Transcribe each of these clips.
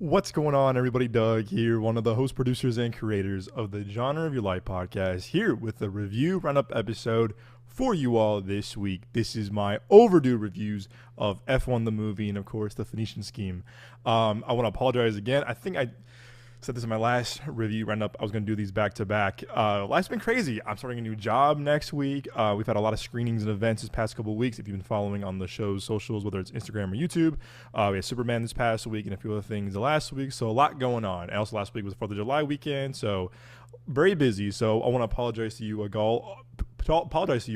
What's going on, everybody? Doug here, one of the host, producers, and creators of the Genre of Your Life podcast, here with a review roundup episode for you all this week. This is my overdue reviews of F1 the movie and, of course, the Phoenician Scheme. I want to apologize again. I think I said this in my last review roundup. I was going to do these back to back. Life's been crazy. I'm starting a new job next week. We've had a lot of screenings and events this past couple of weeks. If you've been following on the show's socials, whether it's Instagram or YouTube, we had Superman this past week and a few other things the last week. So a lot going on. And also last week was 4th of July weekend. So very busy. So I want to apologize to you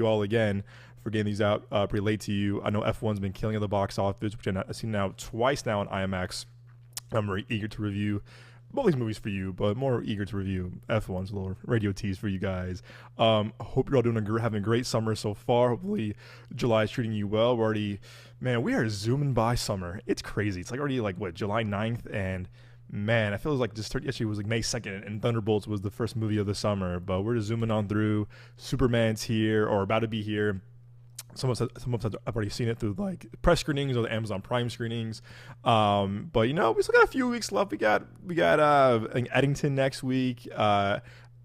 all again for getting these out pretty late to you. I know F1's been killing at the box office, which I've seen now twice now on IMAX. I'm very eager to review both these movies for you, but more eager to review F1's, a little radio tease for you guys. Hope you're all having a great summer so far. Hopefully July is treating you well. We are zooming by summer. It's crazy. It's already July 9th, and man, I feel like yesterday was May 2nd, and Thunderbolts was the first movie of the summer, but we're just zooming on through. Superman's here, or about to be here. Some of us I've already seen it through press screenings or the Amazon Prime screenings, but we still got a few weeks left. We got Eddington next week. I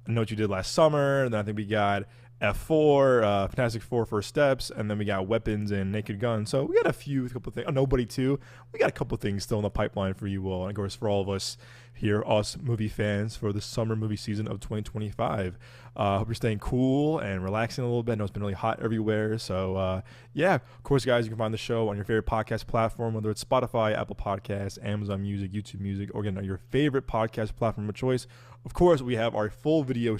know what you did last summer, and then I think we got F4, Fantastic Four First Steps, and then we got Weapons and Naked Gun. So we got a couple things. Nobody too. We got a couple things still in the pipeline for you all, and of course for all of us here, us movie fans, for the summer movie season of 2025. Hope you're staying cool and relaxing a little bit. I know it's been really hot everywhere. So, of course, guys, you can find the show on your favorite podcast platform, whether it's Spotify, Apple Podcasts, Amazon Music, YouTube Music, or again, on your favorite podcast platform of choice. Of course, we have our full video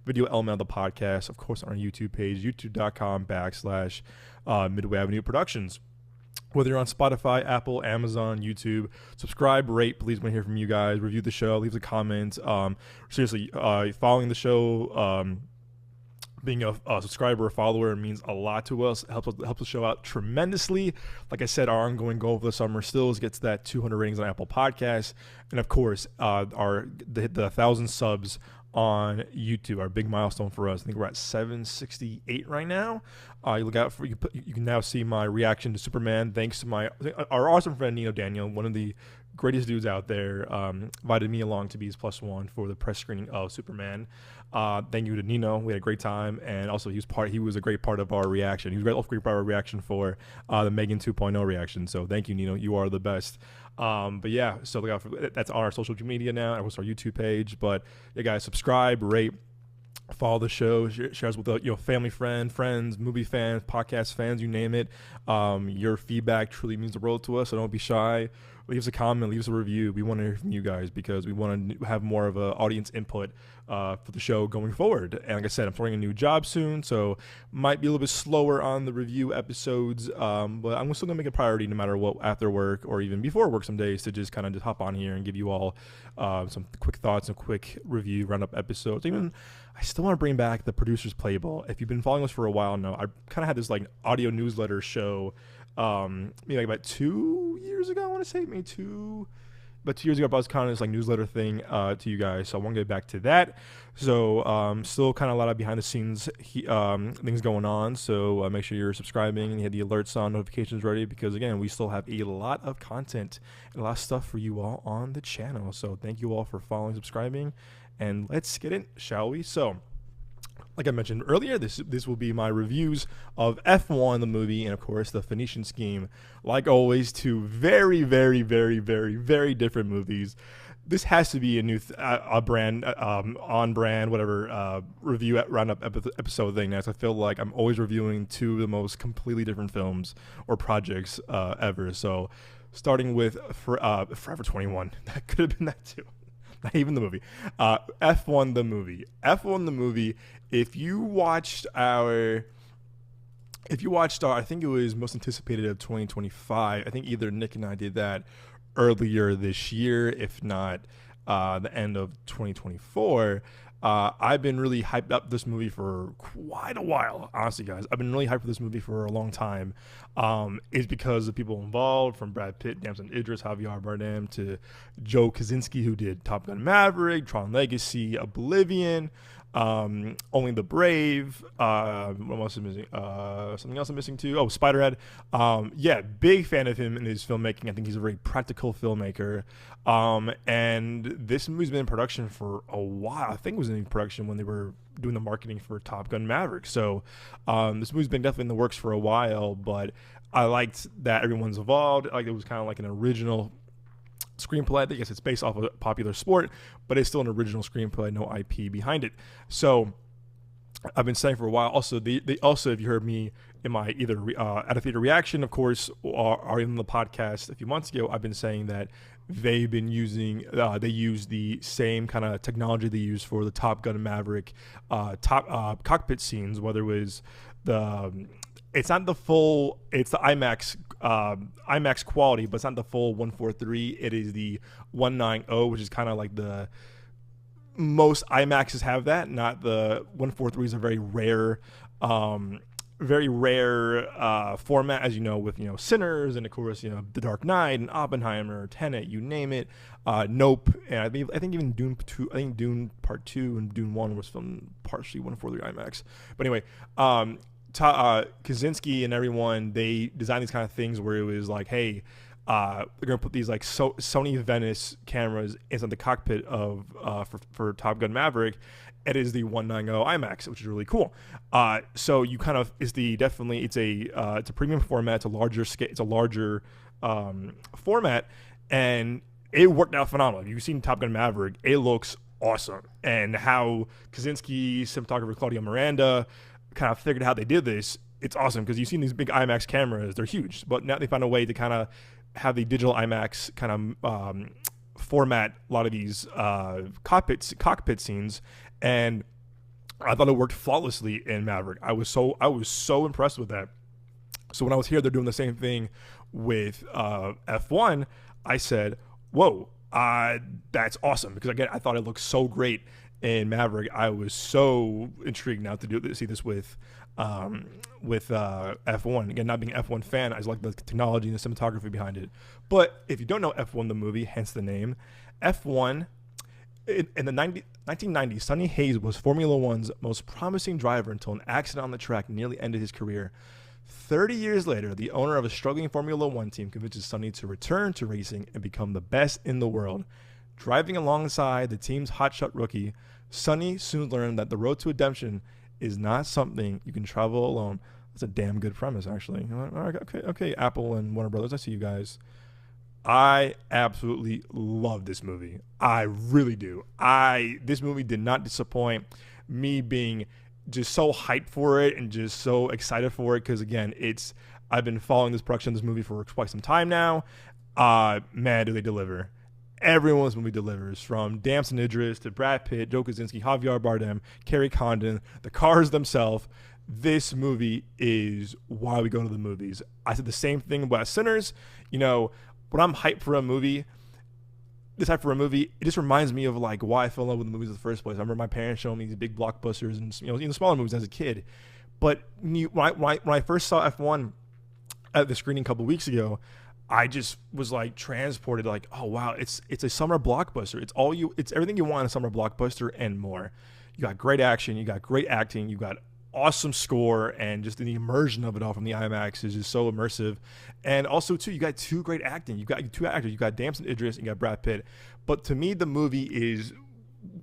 element of the podcast, of course, on our YouTube page, youtube.com/Midway Avenue Productions. Whether you're on Spotify, Apple, Amazon, YouTube, subscribe, rate. Please want to hear from you guys. Review the show. Leave a comment. Seriously, following the show, being a subscriber or follower means a lot to us. It helps the show out tremendously. Like I said, our ongoing goal for the summer still is to get to that 200 ratings on Apple Podcasts, and of course, the 1,000 subs on YouTube, our big milestone for us. I think we're at 768 right now. You can now see my reaction to Superman, thanks to our awesome friend Nino Daniel, one of the greatest dudes out there, invited me along to be his +1 for the press screening of Superman. Thank you to Nino. We had a great time, and also he was a great part of our reaction. He was a great part of our reaction for the Megan 2.0 reaction. So thank you, Nino. You are the best. So that's on our social media now. And also our YouTube page. But yeah, guys, subscribe, rate, follow the show, share us with family, friends, movie fans, podcast fans, you name it. Your feedback truly means the world to us, so don't be shy. Leave us a comment, leave us a review. We want to hear from you guys because we want to have more of an audience input for the show going forward. And like I said, I'm starting a new job soon, so might be a little bit slower on the review episodes, but I'm still going to make it a priority no matter what, after work or even before work some days, to just kind of just hop on here and give you all some quick thoughts and quick review roundup episodes. I still want to bring back the Producer's Playbook. If you've been following us for a while now, I kind of had this audio newsletter show maybe about 2 years ago. I want to say maybe about 2 years ago, I was kind of this newsletter thing to you guys. So I want to get back to that. So still kind of a lot of behind the scenes things going on. So make sure you're subscribing and you have the alerts on, notifications ready, because again, we still have a lot of content and a lot of stuff for you all on the channel. So thank you all for following, subscribing, and let's get in, shall we? So, like I mentioned earlier, this will be my reviews of F1 the movie and of course the Phoenician Scheme. Like always, two very, very, very, very, very different movies. This has to be a new brand, on brand, whatever review at roundup episode thing. As I feel like I'm always reviewing two of the most completely different films or projects ever. So, starting with Forever 21, that could have been that too. Not even the movie. F1 the movie. F1 the movie. If you watched our, I think it was most anticipated of 2025. I think either Nick and I did that earlier this year, if not the end of 2024. I've been really hyped up this movie for quite a while, honestly, guys. I've been really hyped for this movie for a long time. It's because of people involved, from Brad Pitt, Damson Idris, Javier Bardem, to Joe Kosinski, who did Top Gun Maverick, Tron Legacy, Oblivion. Only the Brave. What else is missing? Something else I'm missing too. Oh, Spiderhead. Yeah, big fan of him in his filmmaking. I think he's a very practical filmmaker. And this movie's been in production for a while. I think it was in production when they were doing the marketing for Top Gun Maverick. So this movie's been definitely in the works for a while, but I liked that everyone's involved. Like it was kind of like an original screenplay. I guess it's based off of a popular sport, but it's still an original screenplay, no IP behind it. So I've been saying for a while. Also, they also, if you heard me in my either at a theater reaction, of course, or in the podcast a few months ago, I've been saying that they've been using they use the same kind of technology they use for the Top Gun Maverick cockpit scenes, whether it was the it's not the full, it's the IMAX quality, but it's not the full 143. It is the 190, which is kind of like the most IMAXs have that. Not the 143 is a very rare format, as you know, with Sinners and of course The Dark Knight and Oppenheimer, Tenet, you name it. Nope, and I think even Dune 2, I think Dune Part 2 and Dune 1 was filmed partially 143 IMAX. But anyway, Kaczynski and everyone, they designed these kind of things where it was like, hey, we're gonna put these like Sony Venice cameras inside the cockpit of for Top Gun Maverick. It is the 190 IMAX, which is really cool. So you kind of it's a premium format. It's a larger scale. It's a larger format, and it worked out phenomenal. If you've seen Top Gun Maverick, it looks awesome. And how Kaczynski, cinematographer Claudio Miranda, kind of figured out how they did this. It's awesome because you've seen these big IMAX cameras; they're huge. But now they found a way to kind of have the digital IMAX kind of format a lot of these cockpit scenes, and I thought it worked flawlessly in Maverick. I was so impressed with that. So when I was here, they're doing the same thing with F1. I said, "Whoa, that's awesome!" Because again, I thought it looked so great in Maverick. I was so intrigued now to see this with F1. Again, not being an F1 fan, I just like the technology and the cinematography behind it. But if you don't know F1 the movie, hence the name, F1 in the 1990s, Sonny Hayes was Formula One's most promising driver until an accident on the track nearly ended his career. 30 years later, the owner of a struggling Formula One team convinces Sonny to return to racing and become the best in the world. Driving alongside the team's hotshot rookie, Sonny soon learned that the road to redemption is not something you can travel alone. That's a damn good premise, actually. All right, okay, Apple and Warner Brothers, I see you guys. I absolutely love this movie. I really do. This movie did not disappoint me, being just so hyped for it and just so excited for it because, again, I've been following this production of this movie for quite some time now. Man, do they deliver. Everyone's movie delivers, from Damson Idris to Brad Pitt, Joe Kosinski, Javier Bardem, Kerry Condon, the cars themselves. This movie is why we go to the movies. I said the same thing about Sinners. When I'm hyped for a movie, it just reminds me of like why I fell in love with the movies in the first place. I remember my parents showing me these big blockbusters and even smaller movies as a kid. But when I first saw F1 at the screening a couple weeks ago, I just was like transported, like, oh wow, it's a summer blockbuster. It's everything you want in a summer blockbuster and more. You got great action, you got great acting, you got awesome score, and just the immersion of it all from the IMAX is just so immersive. And also too, you got two great acting. You got two actors. You got Damson Idris and you got Brad Pitt. But to me, the movie is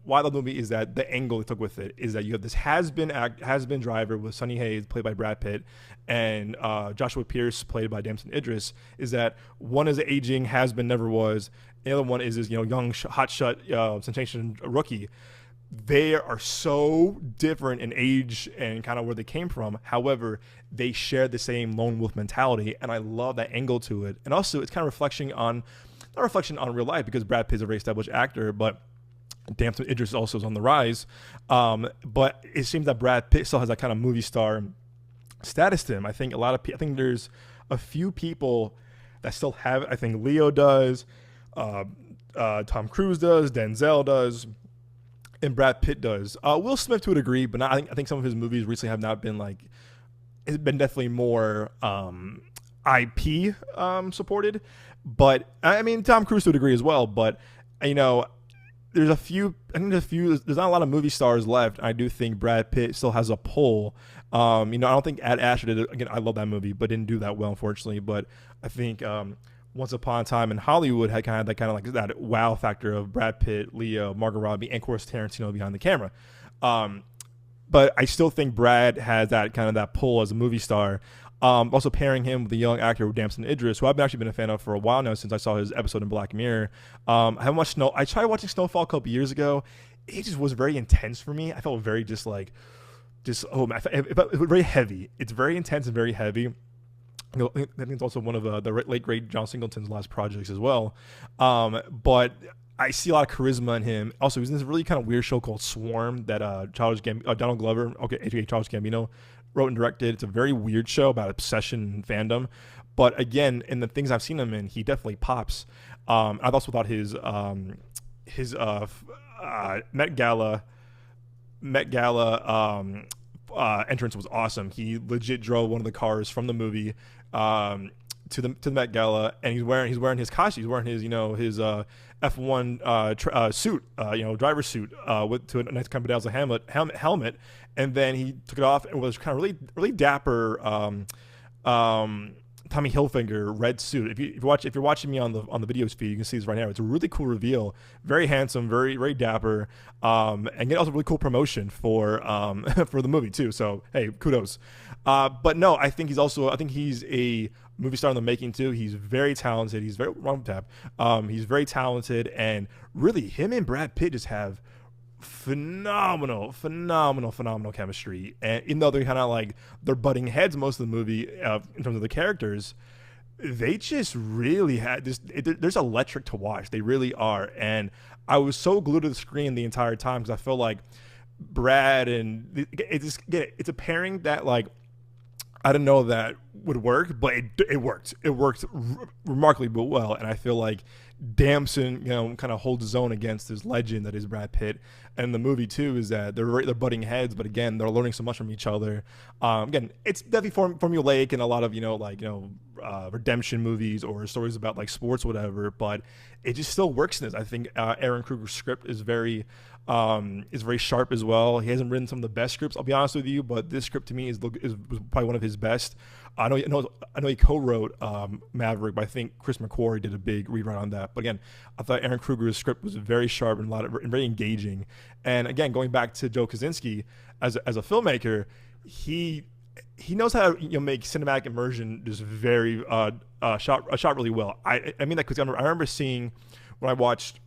that the angle it took with it is that you have this has-been driver with Sonny Hayes, played by Brad Pitt, and Joshua Pierce, played by Damson Idris. Is that one is aging has-been, never was. The other one is this young hotshot sensation rookie. They are so different in age and kind of where they came from. However, they share the same lone wolf mentality, and I love that angle to it. And also, it's kind of not reflection on real life, because Brad Pitt's a very established actor, but Damson Idris also is on the rise. But it seems that Brad Pitt still has that kind of movie star status to him. I think there's a few people that still have it. I think Leo does, Tom Cruise does, Denzel does, and Brad Pitt does. Will Smith to a degree, but I think some of his movies recently have not been like. It's been definitely more IP supported, but I mean Tom Cruise to a degree as well. But there's a few. I think there's not a lot of movie stars left. I do think Brad Pitt still has a pull. I don't think Ad Asher did it. Again, I love that movie, but didn't do that well, unfortunately. But I think Once Upon a Time in Hollywood had kind of like that wow factor of Brad Pitt, Leo, Margot Robbie, and of course Tarantino behind the camera. But I still think Brad has that pull as a movie star. Also pairing him with the young actor Damson Idris, who I've actually been a fan of for a while now since I saw his episode in Black Mirror. I haven't watched Snow. I tried watching Snowfall a couple years ago. It just was very intense for me. I felt very it was very heavy. It's very intense and very heavy. I think it's also one of the late great John Singleton's last projects as well. But I see a lot of charisma in him. Also, he's in this really kind of weird show called Swarm that Donald Glover, aka Charles Gambino, wrote and directed. It's a very weird show about obsession and fandom. But again, in the things I've seen him in, he definitely pops. I've also thought his Met Gala entrance was awesome. He legit drove one of the cars from the movie to the Met Gala, and he's wearing his costume. He's wearing his F1 suit, driver's suit to a nice kind of bedazzled helmet, and then he took it off and was kind of really really dapper Tommy Hilfiger red suit. If you're watching me on the videos feed, you can see this right now. It's a really cool reveal, very handsome, very very dapper, and also really cool promotion for for the movie too. So hey, kudos. But no, I think he's a movie star in the making too. He's very talented. He's very He's very talented, and really, him and Brad Pitt just have phenomenal chemistry. And even though they're kind of like they're butting heads most of the movie in terms of the characters, they just really had this. There's electric to watch. They really are, and I was so glued to the screen the entire time because I feel like Brad and it's a pairing that like I didn't know that would work, but it worked. It worked remarkably well, and I feel like Damson, kind of holds his own against this legend that is Brad Pitt. And the movie too is that they're butting heads, but again, they're learning so much from each other. Again, it's definitely formulaic in a lot of redemption movies or stories about like sports, whatever. But it just still works in this. I think Aaron Kruger's script is very sharp as well. He hasn't written some of the best scripts, I'll be honest with you, but this script to me was probably one of his best. I know he co-wrote Maverick, but I think Chris McQuarrie did a big rewrite on that. But again, I thought Aaron Kruger's script was very sharp and and very engaging. And again, going back to Joe Kosinski as a filmmaker, he knows how to make cinematic immersion just very shot really well. I mean that because I remember seeing when I watched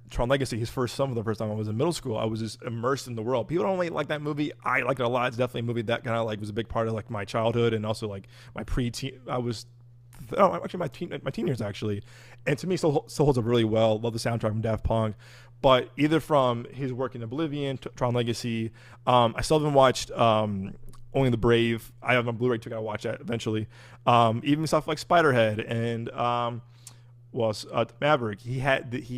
Tron Legacy, the first time I was in middle school, I was just immersed in the world. People don't really like that movie. I like it a lot. It's definitely a movie that kind of like was a big part of like my childhood and also like my preteen. My teen years actually, and to me still holds up really well. Love the soundtrack from Daft Punk, but either from his work in Oblivion, Tron Legacy, I still haven't watched Only the Brave. I have on Blu-ray too. I gotta watch that eventually. Even stuff like Spiderhead and Maverick. He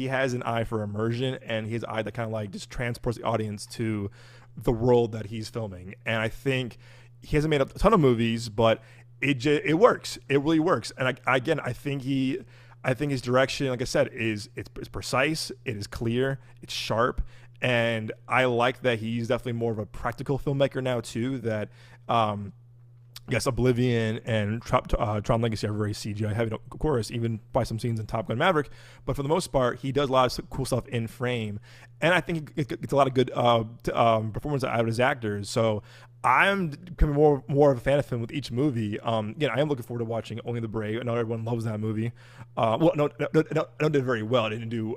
has an eye for immersion, and he has an eye that kind of like just transports the audience to the world that he's filming. And I think he hasn't made a ton of movies, but it works. It really works. And I think his direction, like I said, it's precise. It is clear. It's sharp. And I like that he's definitely more of a practical filmmaker now too. That yes, Oblivion and Tron Legacy are very CGI heavy, of course, even by some scenes in Top Gun Maverick. But for the most part, he does a lot of cool stuff in frame, and I think he gets a lot of good performance out of his actors. So I'm becoming more of a fan of him with each movie. Again, I am looking forward to watching Only the Brave. I know everyone loves that movie. It did very well. It didn't do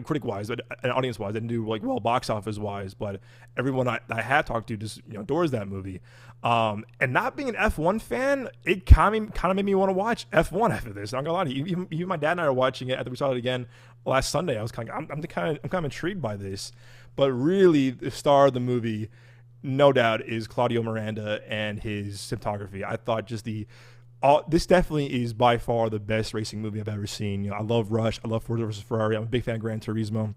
critic-wise, but and audience-wise, it didn't do like well box office-wise. But everyone I have talked to just adores that movie. And not being an F1 fan, it kind of made me want to watch F1 after this. I'm not gonna lie to you. Even my dad and I are watching it after we saw it again last Sunday. I was kind of intrigued by this. But really, the star of the movie, no doubt, is Claudio Miranda and his cinematography. I thought just this definitely is by far the best racing movie I've ever seen. I love Rush. I love Ford versus Ferrari. I'm a big fan of Gran Turismo.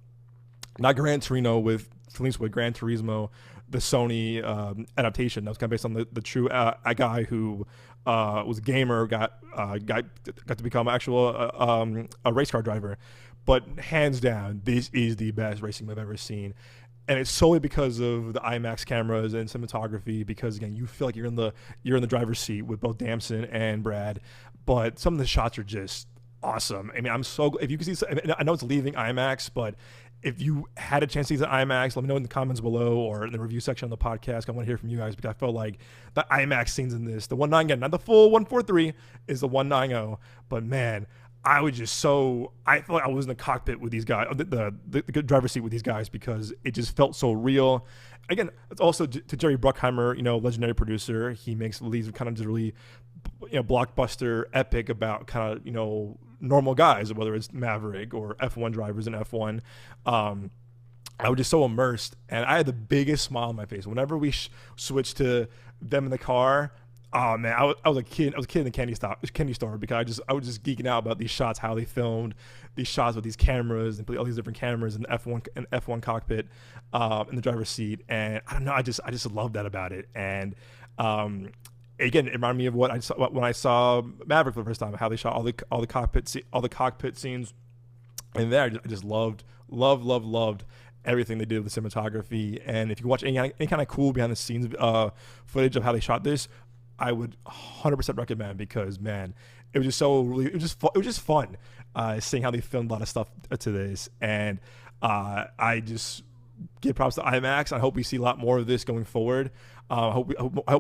Not Gran Torino with Felice, with Gran Turismo, the Sony adaptation that was kind of based on the true guy who was a gamer, got to become actual a race car driver. But hands down, this is the best racing I've ever seen. And it's solely because of the IMAX cameras and cinematography. Because again, you feel like you're in the driver's seat with both Damson and Brad. But some of the shots are just awesome. I mean, if you can see, I know it's leaving IMAX, but if you had a chance to see the IMAX, let me know in the comments below or in the review section of the podcast. I want to hear from you guys because I felt like the IMAX scenes in this, the 1.9, again, not the full 1.43, is the 1.90. But man, I felt like I was in the cockpit with these guys, the driver's seat with these guys, because it just felt so real. Again, it's also to Jerry Bruckheimer, legendary producer. He makes these kind of just really, blockbuster epic about kind of, normal guys, whether it's Maverick or F1 drivers in F1. I was just so immersed, and I had the biggest smile on my face whenever we switched to them in the car. Oh man, I was a kid. I was a kid in the candy store because I was just geeking out about these shots, how they filmed these shots with these cameras and all these different cameras in the F1 cockpit, in the driver's seat, and I don't know, I just love that about it. And again, it reminded me of what I saw when I saw Maverick for the first time, how they shot all the cockpit scenes, and there I just loved everything they did with the cinematography. And if you watch any kind of cool behind the scenes footage of how they shot this, I would 100% recommend, because man, it was just fun seeing how they filmed a lot of stuff to this. And I just give props to IMAX. I hope we see a lot more of this going forward. I hope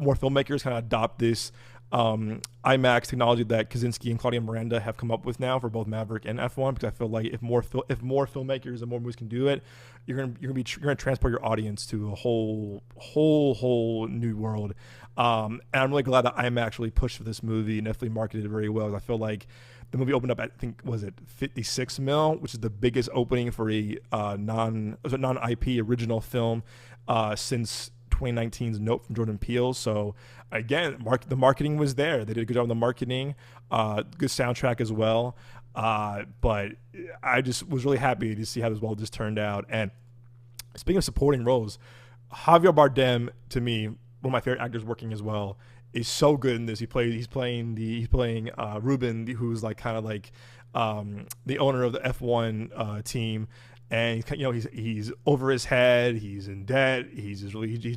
more filmmakers kind of adopt this IMAX technology that Kaczynski and Claudia Miranda have come up with now for both Maverick and F1. Because I feel like if more filmmakers and more movies can do it, you're gonna transport your audience to a whole new world. And I'm really glad that IMAX really pushed for this movie and definitely marketed it very well. I feel like the movie opened up at, I think, was it 56 mil, which is the biggest opening for a non-IP original film since 2019's Note from Jordan Peele. So again, the marketing was there. They did a good job on the marketing, good soundtrack as well. But I just was really happy to see how this well just turned out. And speaking of supporting roles, Javier Bardem, to me, one of my favorite actors working as well, is so good in this. He's playing Ruben, who's like kind of like the owner of the F1 team, and he's over his head. He's in debt. He's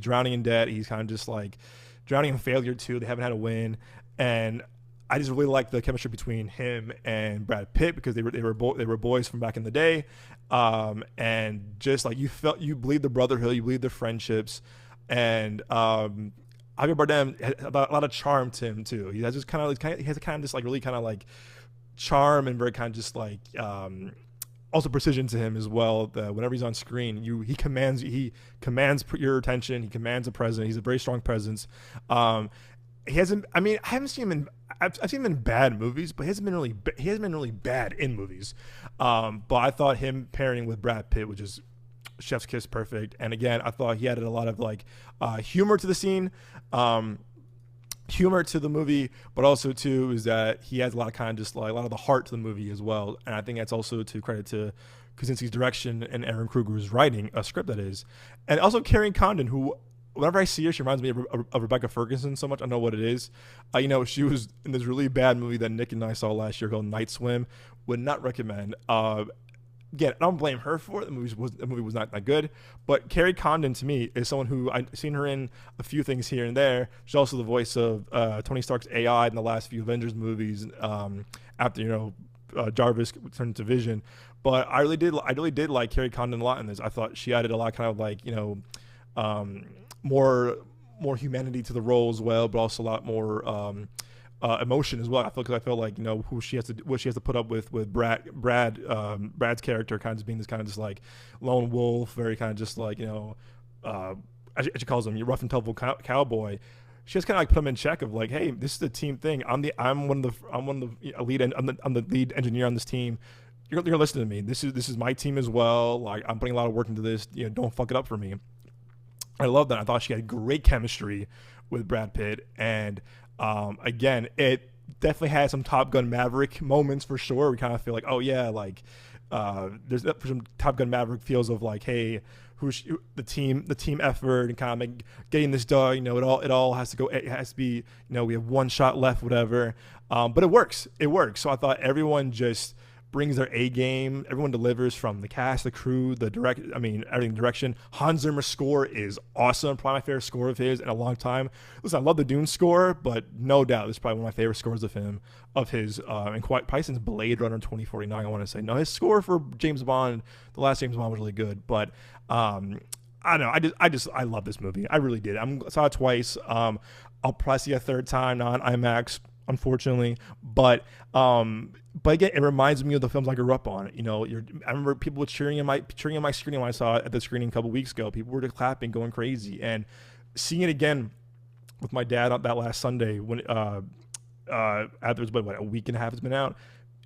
drowning in debt. He's kind of just like drowning in failure too. They haven't had a win, and I just really like the chemistry between him and Brad Pitt, because they were boys from back in the day, and just like you believe the brotherhood, you believe the friendships. And Javier Bardem has a lot of charm to him too. He has just kind of he has a kind of just like really kind of like charm, and very kind of just like also precision to him as well. That whenever he's on screen, he commands your attention. He commands a presence. He's a very strong presence. He hasn't. I mean, I haven't seen him in. I've seen him in bad movies, but he hasn't been really bad in movies. But I thought him pairing with Brad Pitt, which is chef's kiss perfect. And again, I thought he added a lot of like humor to the scene, humor to the movie, but also too is that he has a lot of kind of just like a lot of the heart to the movie as well. And I think that's also to credit to Kaczynski's direction and Aaron Kruger's writing a script, that is. And also Carrie Condon, who whenever I see her, she reminds me of Rebecca Ferguson so much. I don't know what it is. She was in this really bad movie that Nick and I saw last year called Night Swim. Would not recommend. Again, I don't blame her for it. The movie was not that good. But Carrie Condon, to me, is someone who I've seen her in a few things here and there. She's also the voice of Tony Stark's AI in the last few Avengers movies, after Jarvis turned into Vision. But I really did like Carrie Condon a lot in this. I thought she added a lot, kind of like more humanity to the role as well, but also a lot more emotion as well. I felt like what she has to put up with Brad's character kind of being this kind of just like lone wolf, very kind of just like as she calls him, your rough and tumble cowboy. She has kind of like put him in check of like, hey, this is a team thing. I'm the lead engineer on this team. You're listening to me. This is my team as well. Like, I'm putting a lot of work into this. Don't fuck it up for me. I love that. I thought she had great chemistry with Brad Pitt, and again, it definitely had some Top Gun Maverick moments for sure. We kind of feel like, oh yeah, like There's some Top Gun Maverick feels of like, hey, the team effort and kind of getting this done. You know, it all has to go. It has to be. You know, we have one shot left, whatever. But it works. It works. So I thought everyone just brings their A game. Everyone delivers, from the cast, the crew, everything. Direction. Hans Zimmer's score is awesome. Probably my favorite score of his in a long time. Listen, I love the Dune score, but no doubt this is probably one of my favorite scores of his. And quite probably since Blade Runner 2049, I want to say. No, his score for James Bond, the last James Bond, was really good. But I don't know. I love this movie. I really did. I saw it twice. I'll probably see a third time, not on IMAX, unfortunately. But again, it reminds me of the films I grew up on. You know, I remember people were cheering in my screening when I saw it at the screening a couple weeks ago. People were just clapping, going crazy, and seeing it again with my dad on that last Sunday when after it was a week and a half it's been out.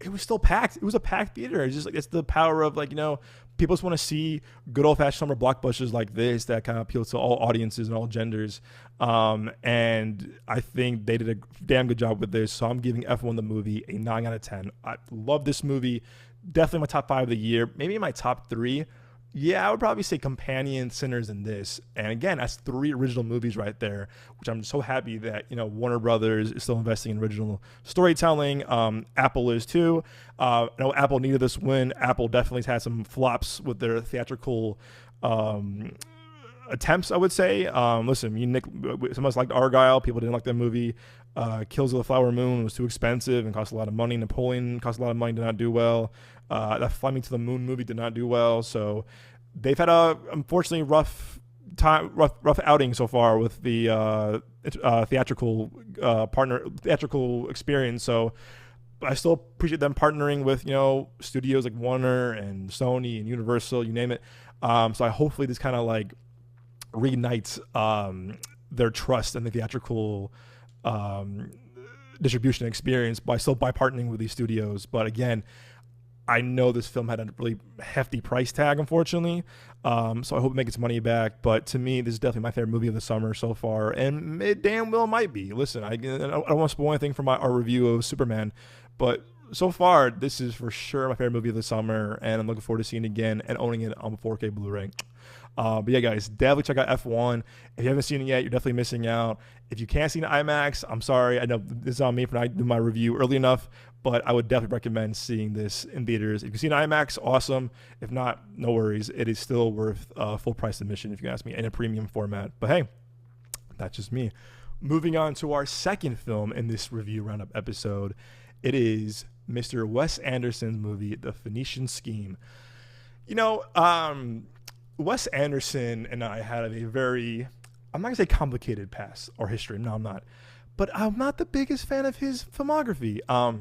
It was still packed. It was a packed theater. It's just like, it's the power of, like, you know, people just want to see good old fashioned summer blockbusters like this that kind of appeal to all audiences and all genders. And I think they did a damn good job with this. So I'm giving F1 the movie a 9 out of 10. I love this movie. Definitely my top 5 of the year. Maybe my top 3. Yeah, I would probably say Companion, Sinners, and this. And again, that's 3 original movies right there, which I'm so happy that, you know, Warner Brothers is still investing in original storytelling. Apple is too. I know Apple needed this win. Apple definitely had some flops with their theatrical attempts, I would say. Listen, Nick, some of us liked Argyle. People didn't like that movie. Kills of the Flower Moon was too expensive and cost a lot of money. Napoleon cost a lot of money, did not do well. That Flying to the Moon movie did not do well. So they've had a, unfortunately, rough outing so far with the theatrical experience. So I still appreciate them partnering with, you know, studios like Warner and Sony and Universal, you name it. So hopefully this kind of like reignites their trust in the theatrical distribution experience by partnering with these studios. But again, I know this film had a really hefty price tag, unfortunately. So I hope it makes its money back. But to me, this is definitely my favorite movie of the summer so far. And it damn well might be. Listen, I don't want to spoil anything from our review of Superman. But so far, this is for sure my favorite movie of the summer. And I'm looking forward to seeing it again and owning it on 4K Blu-ray. But yeah, guys, definitely check out F1. If you haven't seen it yet, you're definitely missing out. If you can't see it in IMAX, I'm sorry. I know this is on me for not doing my review early enough, but I would definitely recommend seeing this in theaters. If you see it in IMAX, awesome. If not, no worries. It is still worth full price admission, if you ask me, in a premium format. But hey, that's just me. Moving on to our second film in this review roundup episode, it is Mr. Wes Anderson's movie, The Phoenician Scheme. You know, Wes Anderson and I had a very, I'm not going to say complicated past or history. No, I'm not. But I'm not the biggest fan of his filmography. I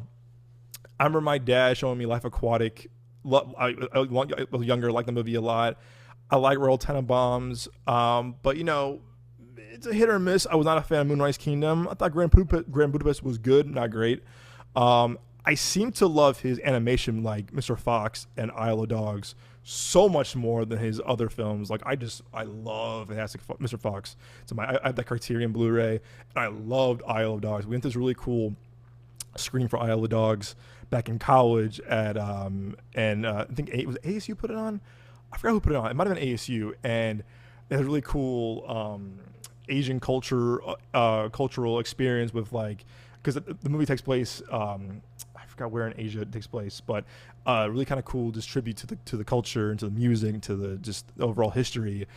remember my dad showing me Life Aquatic. I was younger, liked the movie a lot. I like Royal Tenenbaums. But, you know, it's a hit or miss. I was not a fan of Moonrise Kingdom. I thought Grand Budapest was good, not great. I seem to love his animation like Mr. Fox and Isle of Dogs so much more than his other films. Like, I love Fantastic Mr. Fox. So I have that Criterion Blu-ray, and I loved Isle of Dogs. We went to this really cool screening for Isle of Dogs back in college at I think it was ASU put it on. I forgot who put it on. It might have been ASU, and it was a really cool Asian cultural experience with, like, because the movie takes place. I forgot where in Asia it takes place, but really kind of cool, just tribute to the culture and to the music and to the just overall history.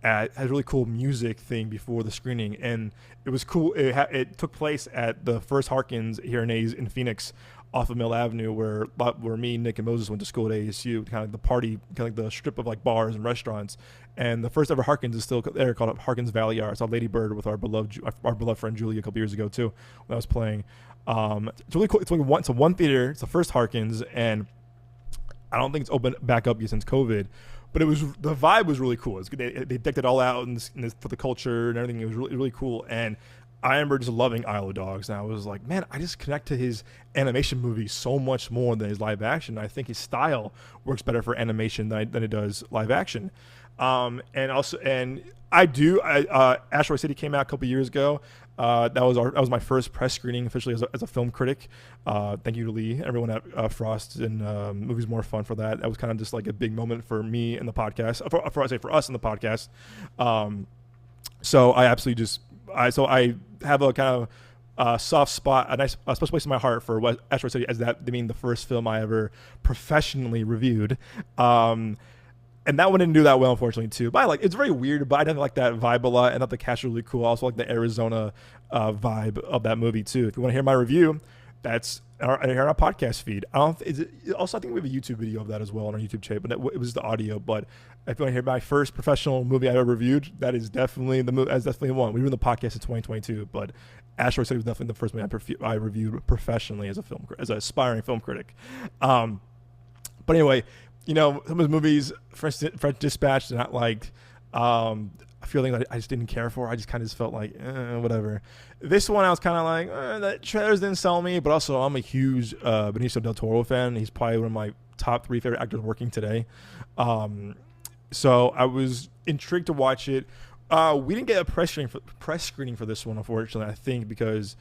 Had a really cool music thing before the screening, and it was cool. It took place at the first Harkins here in Phoenix, off of Mill Avenue, where me, Nick, and Moses went to school at ASU. Kind of like the party, kind of like the strip of like bars and restaurants. And the first ever Harkins is still there, called Harkins Valley Art. I saw Lady Bird with our beloved friend Julie a couple years ago too, when I was playing. It's really cool. It's a one theater. It's the first Harkins, and I don't think it's opened back up yet since COVID. But the vibe was really cool. They decked it all out for the culture and everything. It was really, really cool. And I remember just loving Isle of Dogs. And I was like, man, I just connect to his animation movies so much more than his live action. I think his style works better for animation than it does live action. Asteroid City came out a couple years ago. That was my first press screening officially as a film critic. Thank you to Lee, everyone at Frost and Movies More Fun for that. That was kind of just like a big moment for me in the podcast, for us in the podcast. So I absolutely I have a kind of soft spot, a nice special place in my heart for Asteroid City, as that being the first film I ever professionally reviewed. And that one didn't do that well, unfortunately, too. But it's very weird, but I didn't like that vibe a lot. And thought the cast was really cool. I also like the Arizona vibe of that movie, too. If you want to hear my review, that's in our podcast feed. I think we have a YouTube video of that as well on our YouTube channel, but it was the audio. But if you want to hear my first professional movie I ever reviewed, that is definitely one. We were in the podcast in 2022, but Asteroid City was definitely the first movie I reviewed professionally as an aspiring film critic. But anyway, some of those movies, French Dispatch, that I liked. A few things I just didn't care for. I just kind of felt like, whatever. This one, I was kind of like, the trailers didn't sell me, but also I'm a huge Benicio del Toro fan. He's probably one of my top 3 favorite actors working today. So I was intrigued to watch it. We didn't get a press screening for this one, unfortunately, I think, because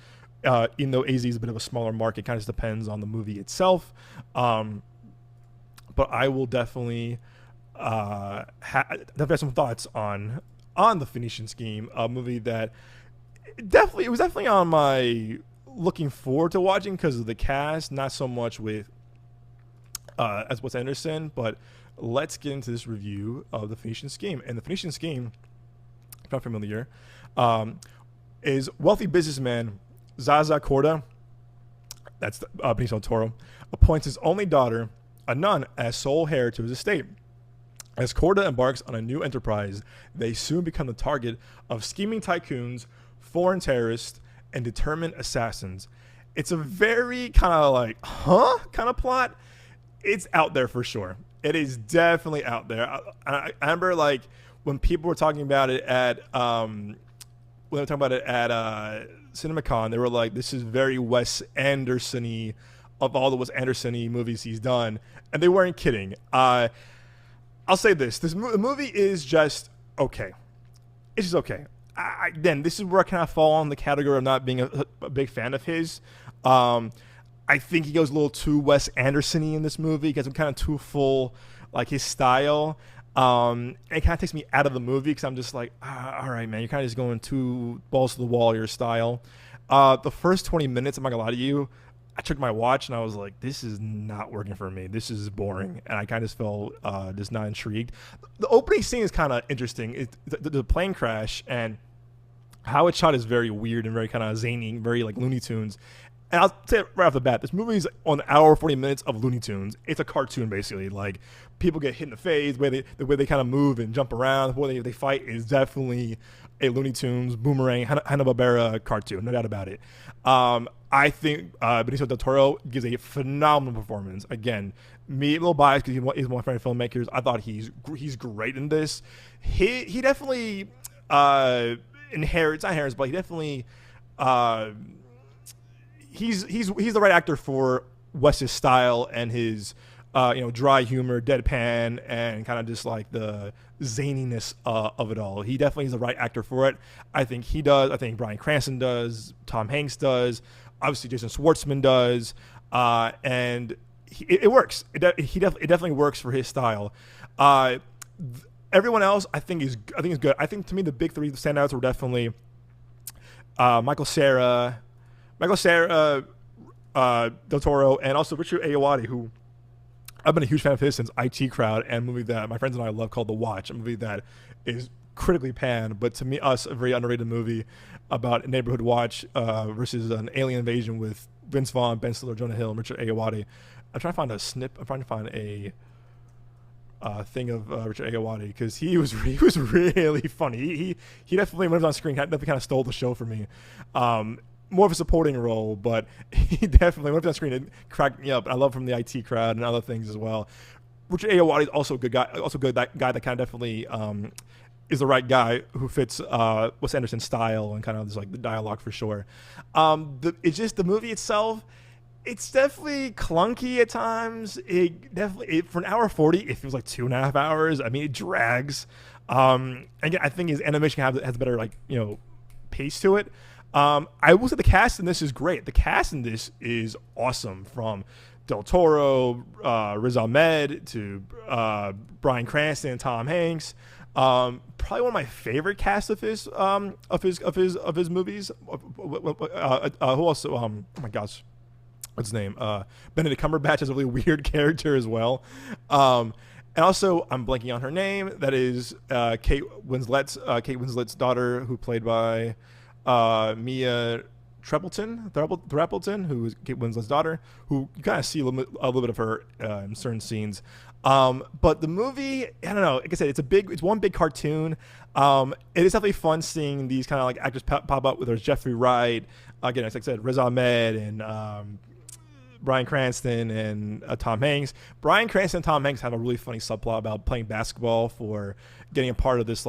even though AZ is a bit of a smaller market, it kind of just depends on the movie itself. But I will definitely have some thoughts on the Phoenician Scheme, a movie that it was definitely on my looking forward to watching because of the cast, not so much with as Wes Anderson. But let's get into this review of the Phoenician Scheme. And the Phoenician Scheme, if not familiar, is wealthy businessman Zaza Corda, that's Benicio del Toro, appoints his only daughter, a nun, as sole heir to his estate. As Corda embarks on a new enterprise, they soon become the target of scheming tycoons, foreign terrorists, and determined assassins. It's a very kind of kind of plot. It's out there for sure. It is definitely out there. I remember when people were talking about it at CinemaCon, they were like, "This is very Wes Anderson-y of all the Wes Anderson-y movies he's done," and they weren't kidding. I'll say this: the movie is just okay. It's just okay. Then this is where I kind of fall on the category of not being a big fan of his. I think he goes a little too Wes Anderson-y in this movie. He gets him kind of too full, his style. And it kind of takes me out of the movie because I'm just like, all right, man, you're kind of just going too balls to the wall, your style. The first 20 minutes, I'm not gonna lie to you, I took my watch and I was like, this is not working for me. This is boring. And I kind of felt just not intrigued. The opening scene is kind of interesting. The plane crash and how it's shot is very weird and very kind of zany, very Looney Tunes. And I'll say it right off the bat, this movie is on an hour, 40 minutes of Looney Tunes. It's a cartoon, basically. People get hit in the face, the way they kind of move and jump around, the way they fight is definitely a Looney Tunes, Boomerang, Hanna-Barbera cartoon, no doubt about it. I think Benicio del Toro gives a phenomenal performance. Again, me a little biased because he's one of my favorite filmmakers. I thought he's great in this. He definitely inherits, but he definitely he's the right actor for Wes's style and his dry humor, deadpan, and kind of just the zaniness of it all. He definitely is the right actor for it. I think he does. I think Bryan Cranston does. Tom Hanks does. Obviously, Jason Schwartzman does. And it works. It definitely works for his style. Everyone else, I think is good. I think to me the big 3 standouts were definitely Michael Cera, Del Toro, and also Richard Ayoade, who I've been a huge fan of his since IT Crowd, and a movie that my friends and I love called The Watch, a movie that is critically panned, but to me, a very underrated movie about a neighborhood watch versus an alien invasion with Vince Vaughn, Ben Stiller, Jonah Hill, and Richard Ayoade. I'm trying to find a thing of Richard Ayoade because he was really funny. He definitely, when he was on screen, definitely kind of stole the show for me. More of a supporting role, but he definitely, when he was on screen, it cracked me up. I love him from the IT Crowd and other things as well. Richard Ayoade is also a good guy. That guy that kind of definitely is the right guy who fits Wes Anderson's style and kind of just the dialogue for sure. It's just the movie itself. It's definitely clunky at times. For an hour 40, it feels like 2.5 hours. I mean, it drags. Again, I think his animation has better pace to it. I will say the cast in this is great. The cast in this is awesome, from Del Toro, Riz Ahmed to Bryan Cranston, Tom Hanks. Probably one of my favorite casts of his movies. Who else? Oh my gosh, what's his name? Benedict Cumberbatch has a really weird character as well. And also, I'm blanking on her name. That is Kate Winslet's daughter, who played by Mia Threppleton, who is Kate Winslet's daughter, who you kind of see a little bit of her in certain scenes. But the movie, I don't know. Like I said, it's one big cartoon. It is definitely fun seeing these kind of like actors pop up. Whether it's Jeffrey Wright, again, as I said, Riz Ahmed and Bryan Cranston and Tom Hanks. Bryan Cranston and Tom Hanks have a really funny subplot about playing basketball for getting a part of this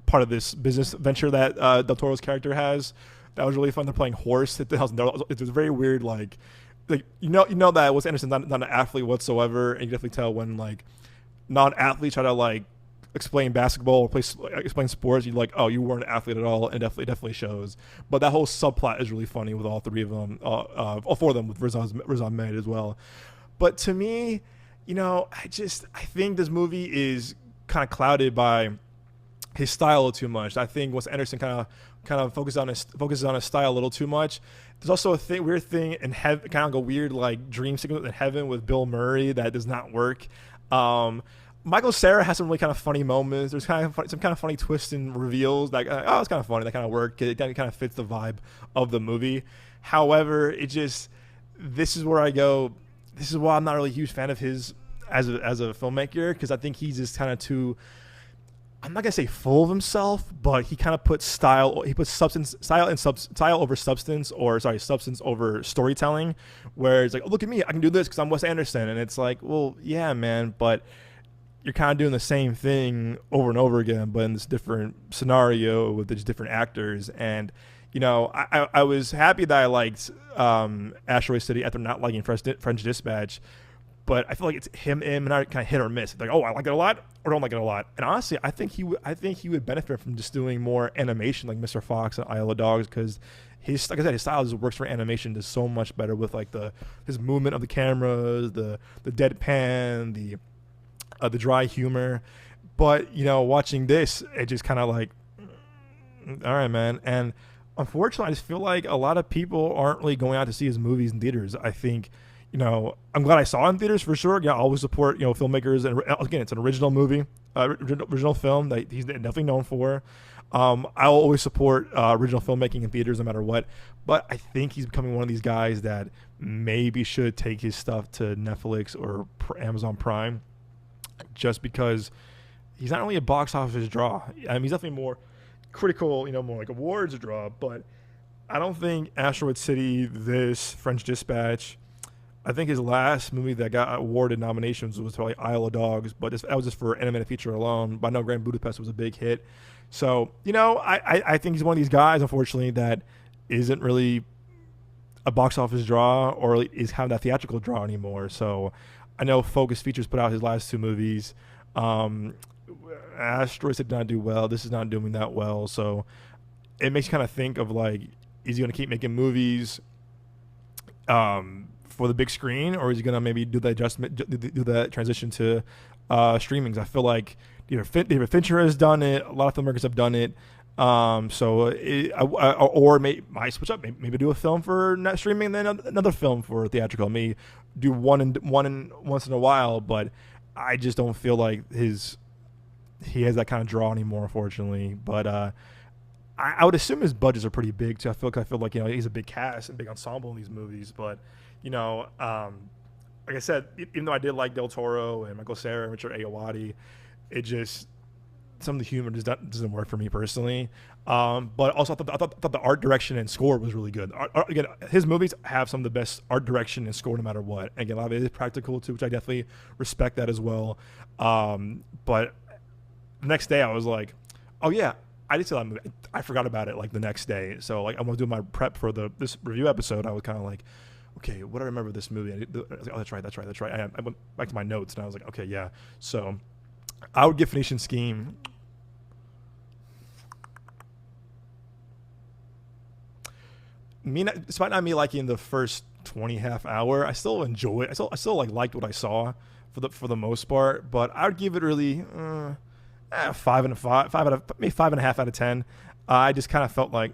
part of this business venture that Del Toro's character has. That was really fun. They're playing horse. It was very weird. Like you know that Wes Anderson's not an athlete whatsoever, and you definitely tell when like non-athletes try to like explain basketball or explain sports. You're like, oh, you weren't an athlete at all, and definitely shows. But that whole subplot is really funny with all three of them, all four of them, with Riz Ahmed as well. But to me, I think this movie is kind of clouded by his style too much. I think Wes Anderson kind of focuses on his style a little too much. There's also a weird thing in heaven, kind of like a weird like dream sequence in heaven with Bill Murray that does not work. Michael Cera has some really kind of funny moments. There's some kind of funny twists and reveals that it's kind of funny. That kind of work. It kind of fits the vibe of the movie. However, this is where I go. This is why I'm not really a huge fan of his as a filmmaker, because I think he's just kind of too. I'm not gonna say full of himself, but he kind of puts style. He puts style over substance, or substance over storytelling. Where it's like, oh, look at me, I can do this because I'm Wes Anderson, and it's like, well, yeah, man, but you're kind of doing the same thing over and over again, but in this different scenario with these different actors. And I was happy that I liked Asteroid City after not liking French Dispatch. But I feel like it's him and I kind of hit or miss. It's like, oh, I like it a lot or don't like it a lot. And honestly, I think he would benefit from just doing more animation like Mr. Fox and Isle of Dogs, because like I said, his style just works for animation just so much better with like his movement of the cameras, the deadpan, the dry humor. But watching this, it just kind of like, all right, man. And unfortunately, I just feel like a lot of people aren't really going out to see his movies in theaters. I think. I'm glad I saw it in theaters for sure. Yeah, I always support, filmmakers. And again, it's an original movie, original film that he's definitely known for. I'll always support original filmmaking in theaters no matter what. But I think he's becoming one of these guys that maybe should take his stuff to Netflix or Amazon Prime, just because he's not really a box office draw. I mean, he's definitely more critical, more like awards draw. But I don't think Asteroid City, French Dispatch. I think his last movie that got awarded nominations was probably Isle of Dogs, but that was just for animated feature alone. But I know Grand Budapest was a big hit. So, I think he's one of these guys, unfortunately, that isn't really a box office draw or is having that theatrical draw anymore. So I know Focus Features put out his last two movies. Asteroid did not do well. This is not doing that well. So it makes you kind of think of like, is he going to keep making movies for the big screen, or is he going to maybe do that transition to streamings? I feel like David Fincher has done it. A lot of filmmakers have done it. Or might switch up. Maybe do a film for net streaming, and then another film for theatrical. Maybe do one once in a while. But I just don't feel like he has that kind of draw anymore, unfortunately. But I would assume his budgets are pretty big too. I feel like he's a big cast and big ensemble in these movies. But like I said, even though I did like Del Toro and Michael Cera and Richard Ayoade, it just some of the humor just doesn't work for me personally. But also, I thought the art direction and score was really good. Again, his movies have some of the best art direction and score no matter what. Again, a lot of it is practical too, which I definitely respect that as well. But the next day, I was like, oh yeah, I did see that movie. I forgot about it like the next day. So like I want to do my prep for this review episode. I was kind of like, okay, what do I remember of this movie? I was like, oh, that's right. I went back to my notes and I was like, okay, yeah. So I would give Phoenician Scheme despite not me liking the first 20 half hour, I still enjoy it. I still like liked what I saw for the most part. But I would give it really 5 out of maybe 5.5 out of 10. I just kind of felt like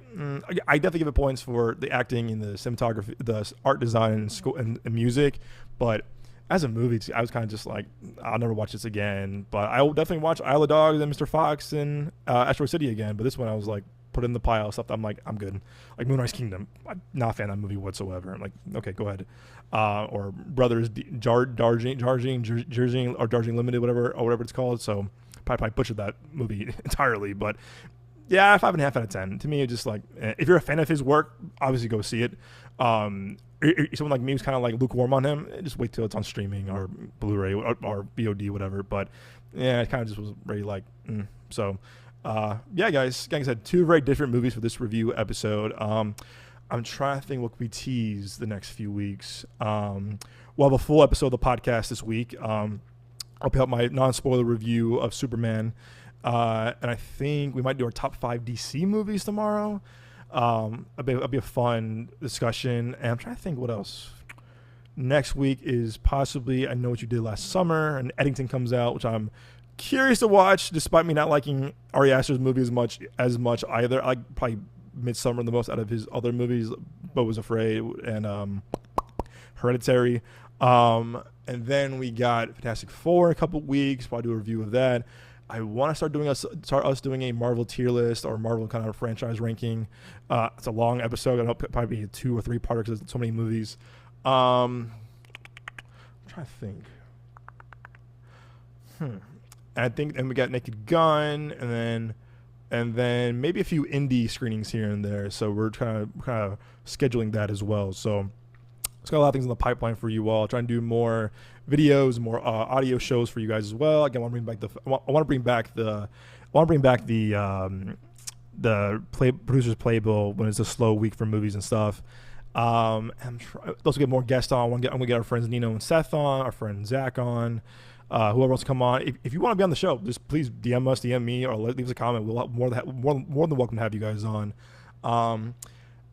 I definitely give it points for the acting and the cinematography, the art design and school and music, but as a movie, I was kind of just like, I'll never watch this again. But I will definitely watch Isle of Dogs and Mr. Fox and Asteroid City again. But this one, I was like, put it in the pile of stuff. I'm like, I'm good. Like Moonrise Kingdom, I'm not a fan of that movie whatsoever. I'm like, okay, go ahead. Or Brothers Darjeeling or Darjeeling Limited, whatever it's called. So probably butchered that movie entirely. But yeah, 5.5 out of 10. To me, it's just like, if you're a fan of his work, obviously go see it. Someone like me who's kind of like lukewarm on him, just wait till it's on streaming or Blu-ray or VOD, whatever. But yeah, it kind of just was very like, So yeah, guys, like I said, 2 very different movies for this review episode. I'm trying to think what we tease the next few weeks. We'll have a full episode of the podcast this week. I'll put out my non-spoiler review of Superman. And I think we might do our top 5 DC movies tomorrow. It'll be a fun discussion. And I'm trying to think what else. Next week is possibly I Know What You Did Last Summer, and Eddington comes out, which I'm curious to watch, despite me not liking Ari Aster's movie as much either. I like probably Midsummer the most out of his other movies, Beau Was Afraid and Hereditary. And then we got Fantastic Four in a couple weeks. Probably do a review of that. I want to start us doing a Marvel tier list or Marvel kind of franchise ranking. It's a long episode. It'll probably be a 2 or 3 parter because there's so many movies. I'm trying to think. And we got Naked Gun, and then maybe a few indie screenings here and there. So we're kind of scheduling that as well. So it's got a lot of things in the pipeline for you all. Trying to do more videos, more audio shows for you guys as well. Again, I want to bring back the producers playbill when it's a slow week for movies and stuff. Also get more guests on. I'm gonna get our friends Nino and Seth on, our friend Zach on, whoever else come on. If you want to be on the show, just please DM me, or leave us a comment. We'll have more than welcome to have you guys on.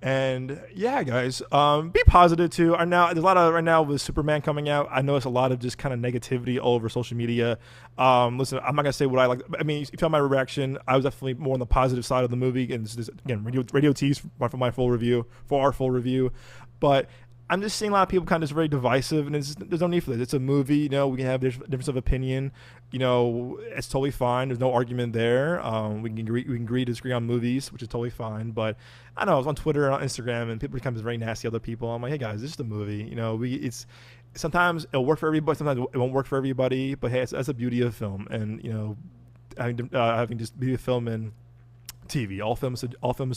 And yeah, guys, be positive too. There's a lot of right now with Superman coming out. I notice a lot of just kind of negativity all over social media. Listen, I'm not gonna say what I like. I mean, if you saw my reaction, I was definitely more on the positive side of the movie. And this is again radio tease for our full review. But I'm just seeing a lot of people kind of just very divisive, and there's no need for this. It's a movie, we can have difference of opinion. It's totally fine. There's no argument there. We can agree to disagree on movies, which is totally fine. But I know I was on Twitter and on Instagram, and people become very nasty other people. I'm like, hey guys, this is the movie. It's sometimes it'll work for everybody, sometimes it won't work for everybody. But hey, that's the beauty of film, and having just beauty of film and TV. All film is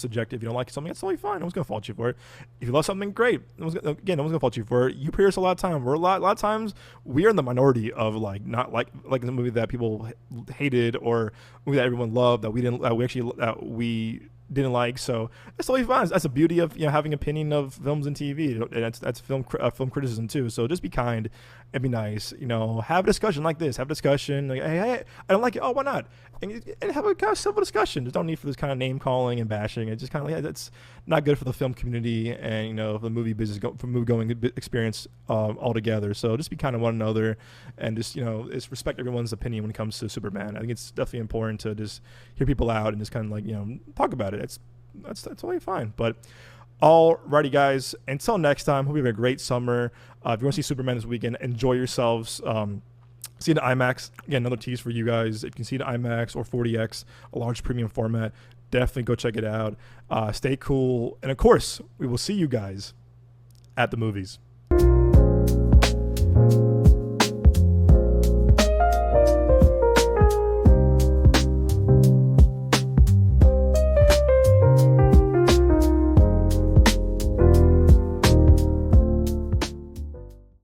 subjective. If you don't like something, that's totally fine. No one's gonna fault you for it. If you love something, great. No one's gonna fault you for it. You hear us a lot of time. A lot of times we are in the minority of not like the movie that people hated or movie that everyone loved that we didn't like. So it's totally fine. That's the beauty of having opinion of films and TV. And that's film criticism too. So just be kind and be nice. Have a discussion like this. Have a discussion like, hey, I don't like it. Oh, why not? And have a kind of simple discussion. Just don't need for this kind of name calling and bashing. It's just kind of that's not good for the film community and for the movie business, for movie going experience altogether. So just be kind of one another and just it's respect everyone's opinion when it comes to Superman. I think it's definitely important to just hear people out and just kind of talk about it. That's totally fine. But alrighty, guys. Until next time, hope you have a great summer. If you want to see Superman this weekend, enjoy yourselves. See it in IMAX. Again, another tease for you guys. If you can see it in IMAX or 40X, a large premium format, definitely go check it out. Stay cool. And of course, we will see you guys at the movies.